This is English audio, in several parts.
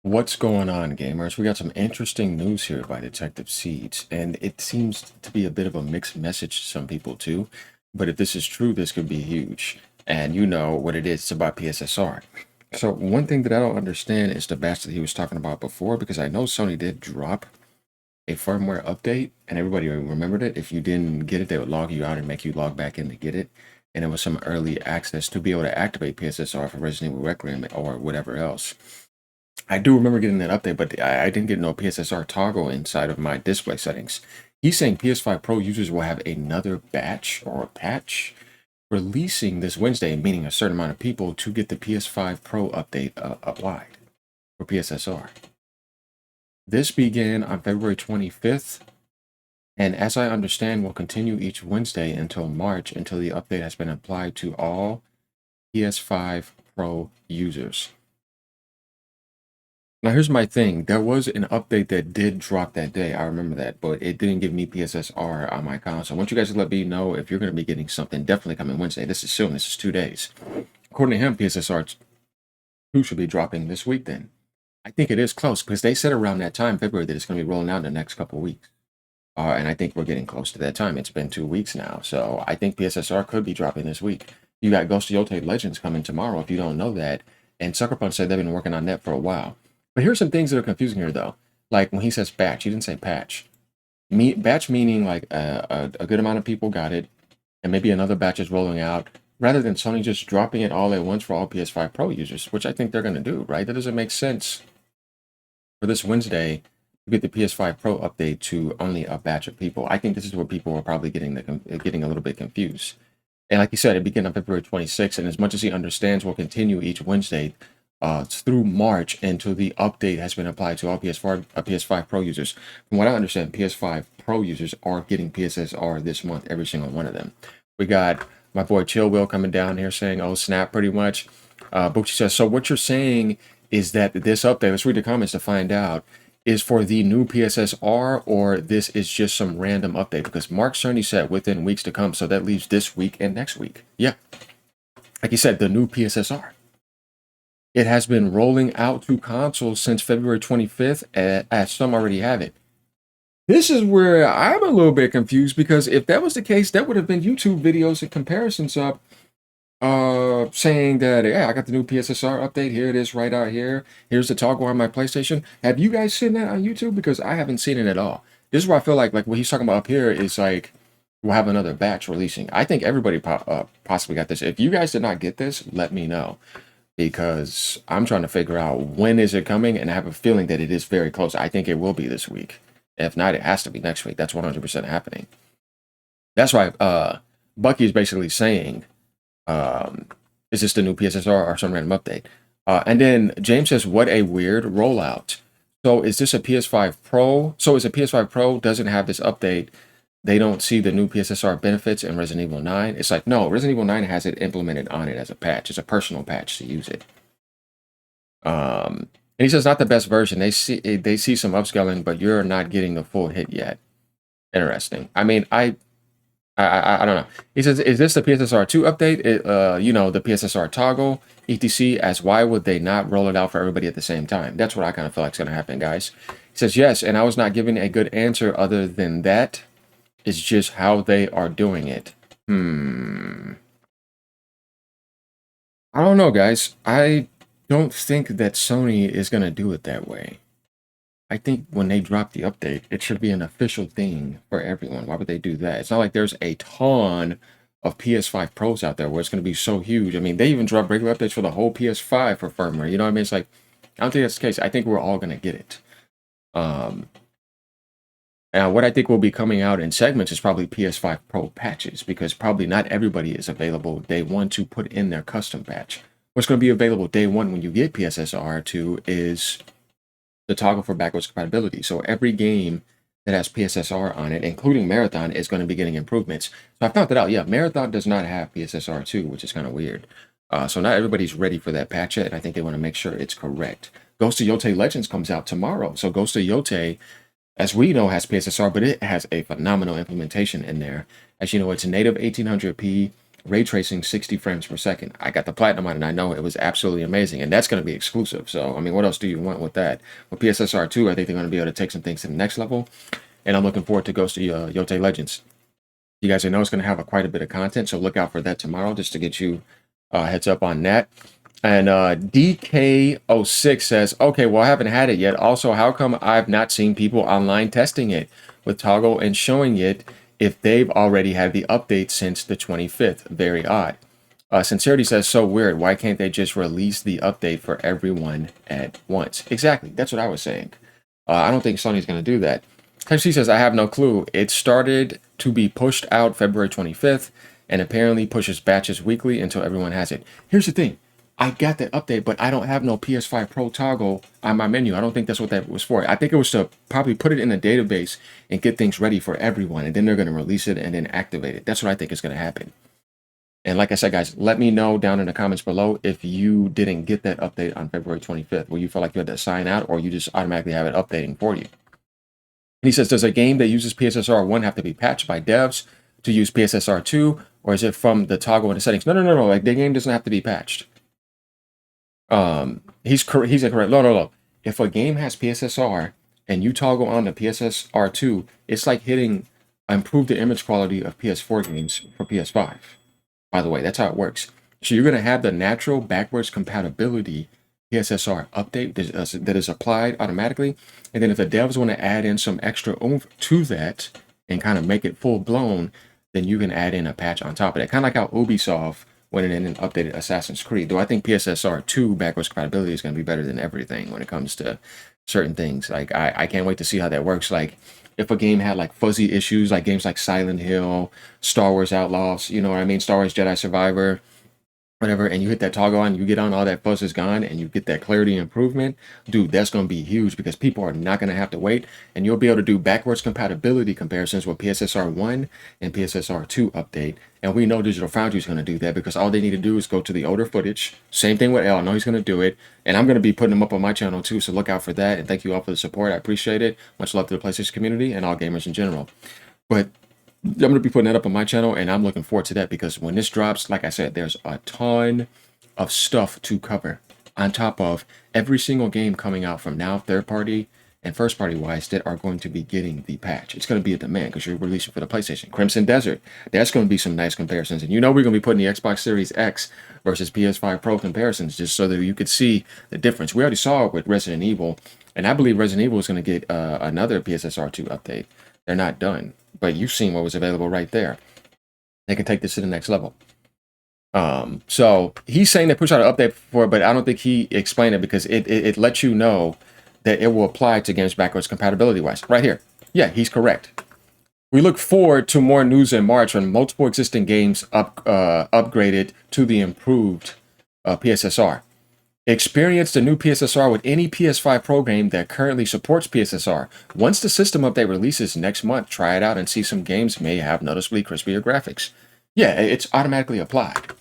What's going on, gamers? We got some interesting news here by Detective Seeds, and it seems to be a bit of a mixed message to some people too. But if this is true, this could be huge. And you know what it is, it's about PSSR. So one thing that I don't understand is the batch that he was talking about before, because I know Sony did drop a firmware update, and everybody remembered it. If you didn't get it, they would log you out and make you log back in to get it. And it was some early access to be able to activate PSSR for Resident Evil Requiem or whatever else. I do remember getting that update, but I didn't get no PSSR toggle inside of my display settings. He's saying PS5 Pro users will have another batch or a patch releasing this Wednesday, meaning a certain amount of people to get the PS5 Pro update applied for PSSR. This began on February 25th, and as I understand, will continue each Wednesday until March until the update has been applied to all PS5 Pro users. Now, here's my thing. There was an update that did drop that day. I remember that, but it didn't give me PSSR on my console. I want you guys to let me know if you're going to be getting something definitely coming Wednesday. This is soon. This is 2 days. According to him, PSSR 2 should be dropping this week then. I think it is close because they said around that time, February, that it's going to be rolling out in the next couple of weeks. And I think we're getting close to that time. It's been 2 weeks now. So I think PSSR could be dropping this week. You got Ghost of Yotei Legends coming tomorrow if you don't know that. And Sucker Punch said they've been working on that for a while. But here's some things that are confusing here, though. Like when he says batch, he didn't say patch. Batch meaning like a good amount of people got it, and maybe another batch is rolling out, rather than Sony just dropping it all at once for all PS5 Pro users, which I think they're going to do, right? That doesn't make sense for this Wednesday to get the PS5 Pro update to only a batch of people. I think this is where people are probably getting a little bit confused. And like you said, it began on February 26th, and as much as he understands, will continue each Wednesday through March until the update has been applied to all PS5 Pro users. From what I understand, PS5 Pro users are getting PSSR this month, every single one of them. We got my boy Chill Will coming down here saying, oh, snap, pretty much. Boochie says, so what you're saying is that this update, let's read the comments to find out, is for the new PSSR, or this is just some random update? Because Mark Cerny said within weeks to come, so that leaves this week and next week. Yeah, like you said, the new PSSR. It has been rolling out to consoles since February 25th, as some already have it. This is where I'm a little bit confused, because if that was the case, that would have been YouTube videos and comparisons up saying that, yeah, I got the new PSSR update. Here it is right out here. Here's the toggle on my PlayStation. Have you guys seen that on YouTube? Because I haven't seen it at all. This is where I feel like what he's talking about up here is like, we'll have another batch releasing. I think everybody possibly got this. If you guys did not get this, let me know, because I'm trying to figure out when is it coming, and I have a feeling that it is very close. I think it will be this week. If not, it has to be next week. That's 100% happening. That's why Bucky is basically saying, is this the new PSSR or some random update? And then James says, what a weird rollout. So is this a PS5 Pro? So is a PS5 Pro doesn't have this update? They don't see the new PSSR benefits in Resident Evil 9. It's like, no, Resident Evil 9 has it implemented on it as a patch. It's a personal patch to use it. And he says, not the best version. They see some upscaling, but you're not getting the full hit yet. Interesting. I mean, I don't know. He says, is this the PSSR 2 update? The PSSR toggle, etc. As why would they not roll it out for everybody at the same time? That's what I kind of feel like is going to happen, guys. He says, yes, and I was not giving a good answer other than that. It's just how they are doing it. I don't know, guys. I don't think that Sony is going to do it that way. I think when they drop the update, it should be an official thing for everyone. Why would they do that? It's not like there's a ton of PS5 Pros out there where it's going to be so huge. I mean, they even drop regular updates for the whole PS5 for firmware. You know what I mean? It's like, I don't think that's the case. I think we're all going to get it. And what I think will be coming out in segments is probably PS5 Pro patches, because probably not everybody is available day one to put in their custom patch. What's going to be available day one when you get PSSR 2 is the toggle for backwards compatibility. So every game that has PSSR on it, including Marathon, is going to be getting improvements. So I found that out. Yeah, Marathon does not have PSSR 2, which is kind of weird. So not everybody's ready for that patch yet, and I think they want to make sure it's correct. Ghost of Yotei Legends comes out tomorrow. So Ghost of Yotei, as we know, has PSSR, but it has a phenomenal implementation in there. As you know, it's native 1800p, ray tracing 60 frames per second. I got the platinum on it, and I know it was absolutely amazing, and that's going to be exclusive. So, I mean, what else do you want with that? With PSSR 2, I think they're going to be able to take some things to the next level, and I'm looking forward to Ghost of Yote Legends. You guys know it's going to have quite a bit of content, so look out for that tomorrow just to get you heads up on that. And DK06 says, okay, well, I haven't had it yet. Also, how come I've not seen people online testing it with Toggle and showing it if they've already had the update since the 25th? Very odd. Sincerity says, so weird. Why can't they just release the update for everyone at once? Exactly. That's what I was saying. I don't think Sony's going to do that. She says, I have no clue. It started to be pushed out February 25th and apparently pushes batches weekly until everyone has it. Here's the thing. I got that update, but I don't have no PS5 Pro toggle on my menu. I don't think that's what that was for. I think it was to probably put it in a database and get things ready for everyone, and then they're going to release it and then activate it. That's what I think is going to happen. And like I said, guys, let me know down in the comments below if you didn't get that update on February 25th, where you feel like you had to sign out or you just automatically have it updating for you. And he says, does a game that uses PSSR 1 have to be patched by devs to use PSSR 2, or is it from the toggle in the settings? No. Like, the game doesn't have to be patched. He's incorrect. No. If a game has PSSR and you toggle on the PSSR 2, it's like hitting improve the image quality of PS4 games for PS5. By the way, that's how it works. So you're going to have the natural backwards compatibility PSSR update that is applied automatically. And then if the devs want to add in some extra oomph to that and kind of make it full blown, then you can add in a patch on top of that. Kind of like how Ubisoft went in and updated Assassin's Creed. Though I think PSSR 2 backwards compatibility is going to be better than everything when it comes to certain things. Like, I can't wait to see how that works. Like, if a game had like fuzzy issues, like games like Silent Hill, Star Wars Outlaws, you know what I mean? Star Wars Jedi Survivor, whatever, and you hit that toggle on, you get on, all that fuzz is gone, and you get that clarity improvement, dude, that's going to be huge because people are not going to have to wait, and you'll be able to do backwards compatibility comparisons with PSSR 1 and PSSR 2 update. And we know Digital Foundry is going to do that because all they need to do is go to the older footage. Same thing with L. I know he's going to do it, and I'm going to be putting them up on my channel too, so look out for that. And thank you all for the support. I appreciate it. Much love to the PlayStation community and all gamers in general. But I'm going to be putting that up on my channel, and I'm looking forward to that because when this drops, like I said, there's a ton of stuff to cover on top of every single game coming out from now, third party and first party wise, that are going to be getting the patch. It's going to be a demand because you're releasing for the PlayStation. Crimson Desert, that's going to be some nice comparisons. And you know we're going to be putting the Xbox Series X versus PS5 Pro comparisons just so that you could see the difference. We already saw it with Resident Evil, and I believe Resident Evil is going to get another PSSR 2 update. They're not done, but you've seen what was available right there. They can take this to the next level. So he's saying they push out an update for it, but I don't think he explained it because it lets you know that it will apply to games backwards compatibility wise. Right here. Yeah, he's correct. We look forward to more news in March when multiple existing games upgraded to the improved PSSR. Experience the new PSSR with any PS5 Pro game that currently supports PSSR. Once the system update releases next month, try it out and see some games may have noticeably crispier graphics. Yeah, it's automatically applied.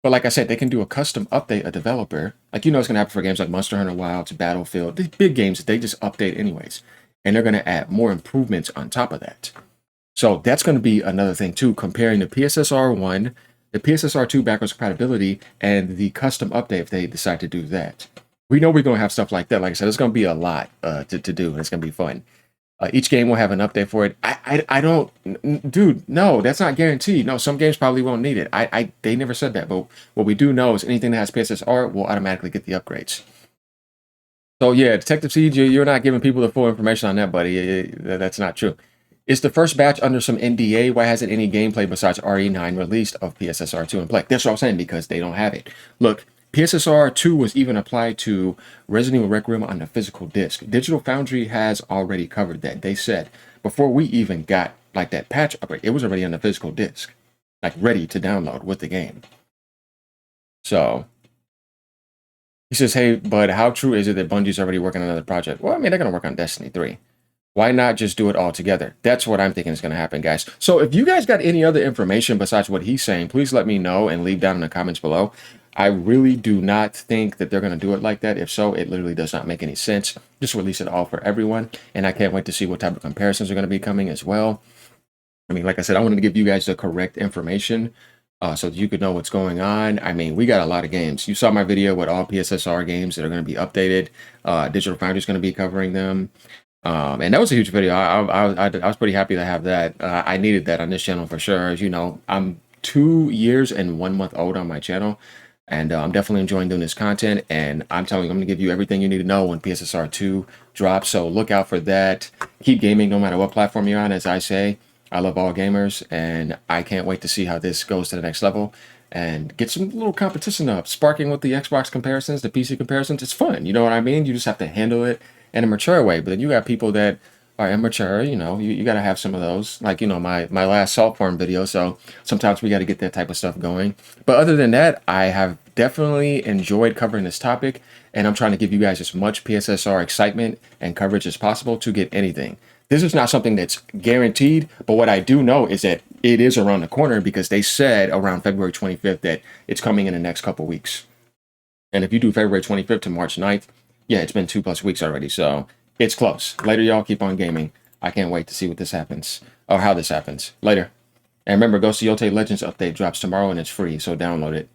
But like I said, they can do a custom update, a developer. Like, you know, it's going to happen for games like Monster Hunter Wilds, Battlefield. These big games, they just update anyways. And they're going to add more improvements on top of that. So that's going to be another thing too, comparing the PSSR 1, the PSSR 2 backwards compatibility, and the custom update if they decide to do that. We know we're going to have stuff like that. Like I said, it's going to be a lot to do, and it's going to be fun. Each game will have an update for it. I don't, dude, no, that's not guaranteed. No, some games probably won't need it. They never said that, but what we do know is anything that has PSSR will automatically get the upgrades. So yeah, Detective Siege, you're not giving people the full information on that, buddy. That's not true. Is the first batch under some NDA? Why hasn't any gameplay besides RE9 released of PSSR 2 in play? That's what I'm saying, because they don't have it. Look, PSSR 2 was even applied to Resident Evil Requiem on the physical disc. Digital Foundry has already covered that. They said before we even got like that patch upgrade, it was already on the physical disc, like ready to download with the game. So he says, hey, but how true is it that Bungie's already working on another project? Well, I mean, they're going to work on Destiny 3. Why not just do it all together? That's what I'm thinking is going to happen, guys. So if you guys got any other information besides what he's saying, please let me know and leave down in the comments below. I really do not think that they're going to do it like that. If so, it literally does not make any sense. Just release it all for everyone. And I can't wait to see what type of comparisons are going to be coming as well. I mean, like I said, I wanted to give you guys the correct information so that you could know what's going on. I mean, we got a lot of games. You saw my video with all PSSR games that are going to be updated. Digital Foundry is going to be covering them. And that was a huge video. I was pretty happy to have that. I needed that on this channel for sure. As you know, I'm 2 years and 1 month old on my channel, and I'm definitely enjoying doing this content. And I'm telling you, I'm going to give you everything you need to know when PSSR 2 drops. So look out for that. Keep gaming no matter what platform you're on. As I say, I love all gamers, and I can't wait to see how this goes to the next level and get some little competition up, sparking with the Xbox comparisons, the PC comparisons. It's fun. You know what I mean? You just have to handle it in a mature way. But then you got people that are immature, you got to have some of those, like, my last soft porn video. So sometimes we got to get that type of stuff going. But other than that, I have definitely enjoyed covering this topic, and I'm trying to give you guys as much PSSR excitement and coverage as possible to get anything. This is not something that's guaranteed, but what I do know is that it is around the corner, because they said around February 25th that it's coming in the next couple weeks. And if you do February 25th to March 9th, yeah, it's been 2+ weeks already. So it's close. Later, y'all, keep on gaming. I can't wait to see what this happens, or how this happens. Later. And remember, Ghost of Yote Legends update drops tomorrow, and it's free, so download it.